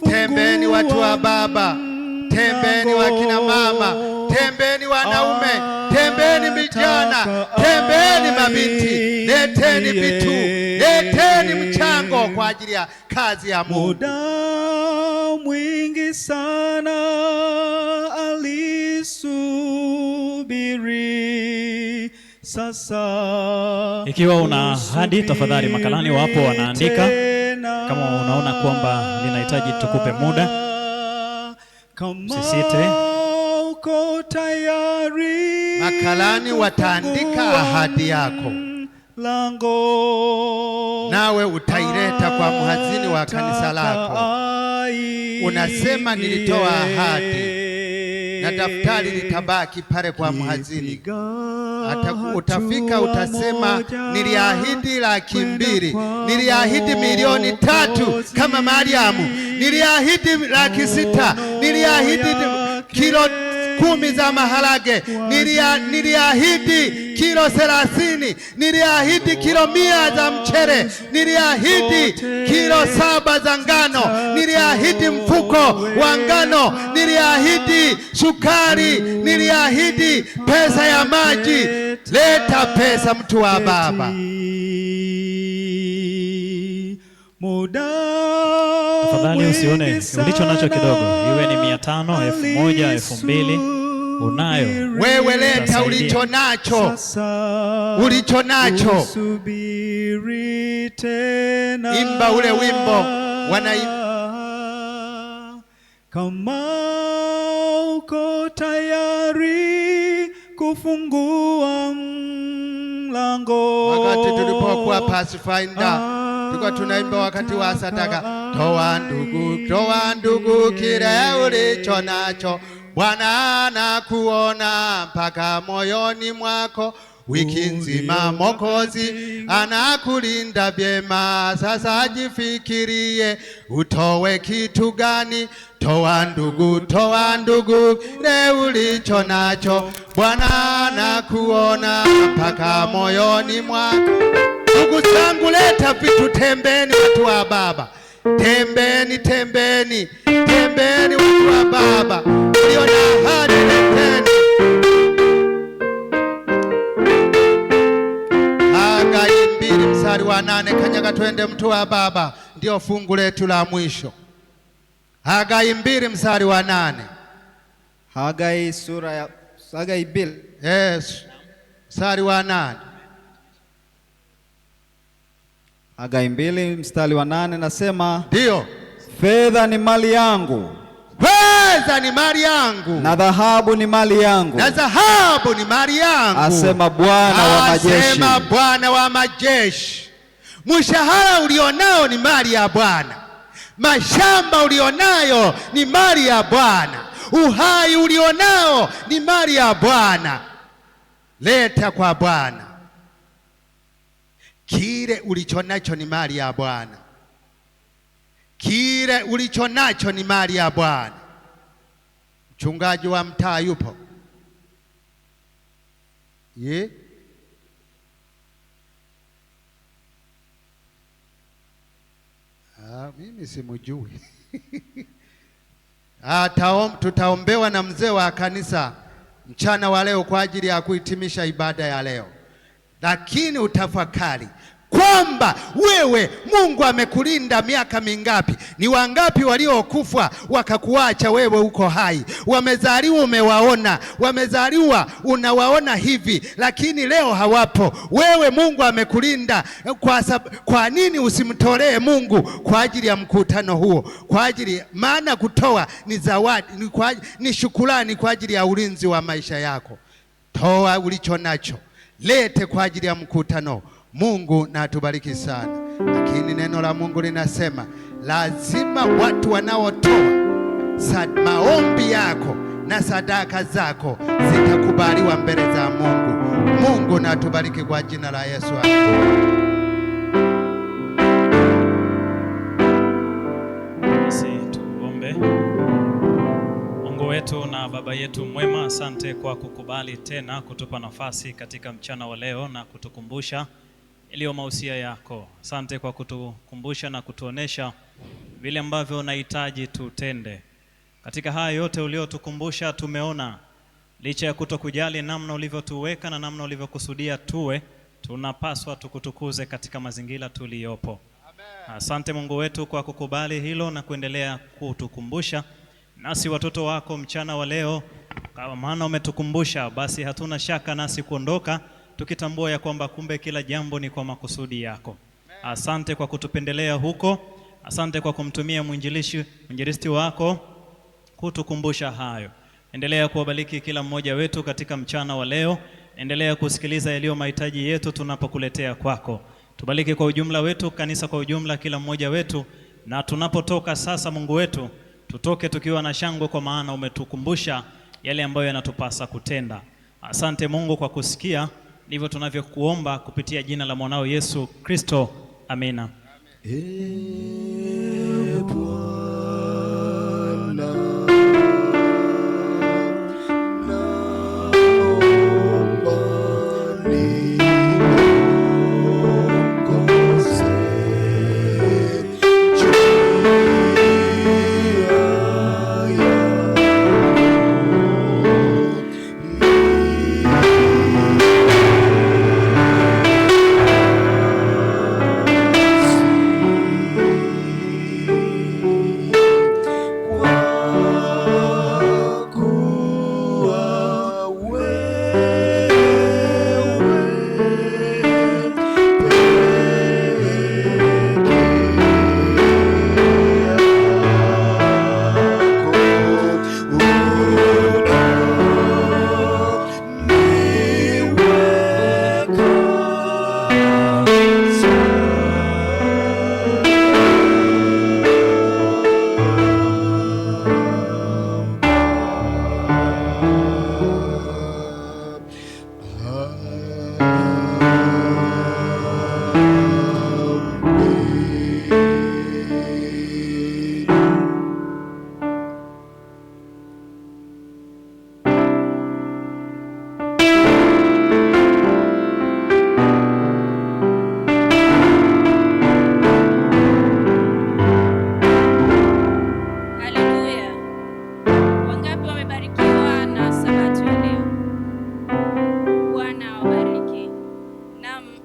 tembeni watu wa baba, tembeni wakina mama, tembeni wanaume, tembeni vijana, tembeni mabinti. Leteni vitu, leteni mchango kwa ajili ya kazi ya Mungu. Muda mwingi sana alisubiri, sasa ikiwa una ahadi, tafadhali, makalani wapo wanaandika. Kama unaona kwamba linahitaji tukupe muda, usisite. Makalani wataandika ahadi yako. lango, nawe utaileta kwa mhazini wa kanisa lako. Unasema nilitoa ahadi na daftari litabaki pale kwa mhazini. Utafika utasema niliahidi 200,000, niliahidi 3,000,000 kama Mariamu, niliahidi 600,000, niliahidi kilo 10 za maharage, niliahidi kilo 30, niliahidi kilo 100 za mchele, niliahidi kilo 7 za ngano, niliahidi mfuko wa ngano, niliahidi sukari, niliahidi pesa ya maji. Leta pesa, mtu wa Baba. Tafadhali usione ulicho nacho kidogo, iwe ni 500, 1000, 2000, unayo wewe. Leta ulicho nacho, ulicho nacho. Imba ule wimbo kama uko tayari kufungua mlango. Wakati tulipokuwa Pathfinder tulikuwa tunaimba wakati wa sadaka, toa ndugu kile ulicho nacho, Bwana anakuona mpaka moyoni mwako. Wiki nzima Mwokozi anakulinda vyema, sasa jifikirie utowe kitu gani. Toa ndugu kile ulicho nacho, Bwana anakuona mpaka moyoni mwako. Ndugu zangu, leta vitu, tembeni watu wa Baba, tembeni watu wa Baba, ndio na ahadi, leteni. Hagai 2 mstari wa 8, kanyaga twende mtu wa Baba, ndio fungu letu la mwisho. Hagai 2 mstari wa 8. Hagai 2. Yes. Mstari wa 8. Hagai 2 mstari wa 8 nasema, ndio, fedha ni mali yangu, fedha ni mali yangu, na dhahabu ni mali yangu, na dhahabu ni mali yangu, asema Bwana wa majeshi. Asema Bwana wa majeshi. Mshahara ulionao ni mali ya Bwana. Mashamba ulionayo ni mali ya Bwana. Uhai ulionao ni mali ya Bwana. Leta kwa Bwana. Kile ulichonacho ni mali ya Bwana. Kile ulichonacho ni mali ya Bwana. Mchungaji wa mtaa yupo? Ye? Mimi simujui. Tutaombewa na mzee wa kanisa mchana wa leo kwa ajili ya kuhitimisha ibada ya leo. Lakini utafakari kwamba wewe Mungu amekulinda miaka mingapi? Ni wangapi waliokufa wakakuacha wewe uko hai? Wamezaliwa umewaona, wamezaliwa unawaona hivi, lakini leo hawapo. Wewe Mungu amekulinda. Kwa nini usimtolee Mungu kwa ajili ya mkutano huo? Kwa ajili, maana kutoa ni zawadi, ni shukrani kwa ajili ya ulinzi wa maisha yako. Toa ulicho nacho, lete kwa ajili ya mkutano. Mungu na atubariki sana. Lakini neno la Mungu linasema lazima watu wanaotoa maombi yako na sadaka zako zitakubaliwa mbele za Mungu. Mungu na atubariki kwa jina la Yesu. Basi tuombe. Mungu wetu na Baba yetu mwema, asante kwa kukubali tena kutupa nafasi katika mchana wa leo na kutukumbusha iliyo mausia yako. Asante kwa kutukumbusha na kutuonesha vile ambavyo unahitaji tutende. Katika haya yote uliotukumbusha, tumeona licha ya kutokujali namna ulivyotuweka na namna ulivyokusudia tuwe, tunapaswa tukutukuze katika mazingira tuliyopo. Asante Mungu wetu kwa kukubali hilo na kuendelea kutukumbusha nasi watoto wako mchana wa leo. Kwa maana umetukumbusha, basi hatuna shaka nasi kuondoka tukitambua ya kwamba kumbe kila jambo ni kwa makusudi yako. Asante kwa kutupendelea huko. Asante kwa kumtumia mwinjilisti wako kutukumbusha hayo. Endelea kuwabariki kila mmoja wetu katika mchana wa leo. endelea kusikiliza yaliyo mahitaji yetu tunapokuletea kwako. Tubariki kwa ujumla wetu, kanisa kwa ujumla, kila mmoja wetu, na tunapotoka sasa, Mungu wetu, tutoke tukiwa na shangwe, kwa maana umetukumbusha yale ambayo yanatupasa kutenda. Asante Mungu kwa kusikia, ndivyo tunavyokuomba kupitia jina la mwanao Yesu Kristo. Amina.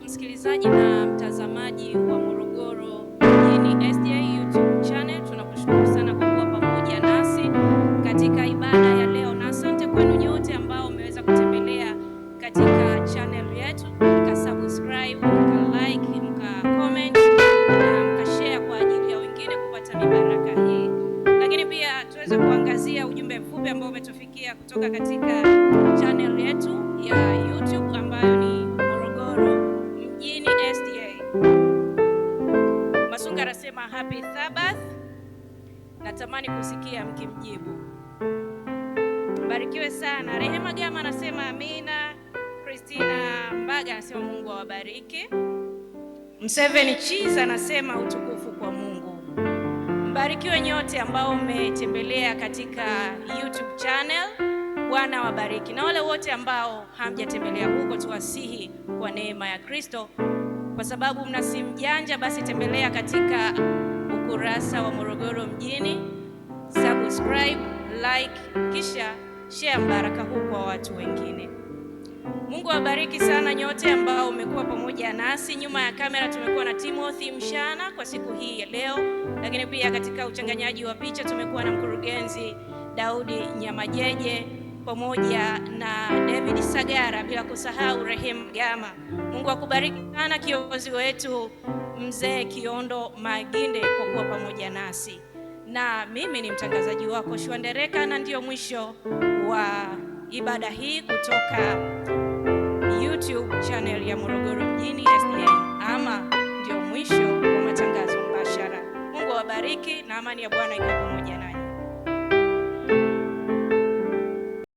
Msikilizaji na mtazamaji wa Morogoro Mjini SDA YouTube channel, tunakushukuru sana kwa kuwa pamoja nasi katika ibada ya leo, na asante kwenu nyote ambao mmeweza kutembelea katika channel yetu, mkasubscribe, mkalike, mkacomment na mkashare kwa ajili ya wengine kupata mibaraka hii. Lakini pia tuweze kuangazia ujumbe mfupi ambao umetufikia kutoka katika channel yetu ya YouTube ambayo ni Morogoro Mjini SDA. Masunga anasema happy Sabbath. Natamani kusikia mkimjibu. Barikiwe sana. Rehema Gama anasema amina. Christina Mbaga anasema Mungu awabariki. Mseveni Chiza anasema utukufu kwa Mungu. Mbarikiwe nyote ambao mmetembelea katika YouTube channel. Bwana wabariki. Na wale wote ambao hamjatembelea huko, tuwasihi kwa neema ya Kristo, kwa sababu mna simu janja, basi tembelea katika ukurasa wa Morogoro Mjini, subscribe, like, kisha share baraka huu kwa watu wengine. Mungu awabariki sana nyote ambao umekuwa pamoja nasi. Nyuma ya kamera tumekuwa na Timothy Mshana kwa siku hii ya leo, lakini pia katika uchanganyaji wa picha tumekuwa na mkurugenzi Daudi Nyamajeje pamoja na David Sagara, bila kusahau Rehema Gama. Mungu akubariki sana kiongozi wetu Mzee Kiondo Maginde kwa kuwa pamoja nasi. Na mimi ni mtangazaji wako Shwandereka, na ndio mwisho wa ibada hii kutoka YouTube channel ya Morogoro Mjini SDA, ama ndio mwisho wa matangazo mbashara. Mungu awabariki na amani ya Bwana ikawe pamoja na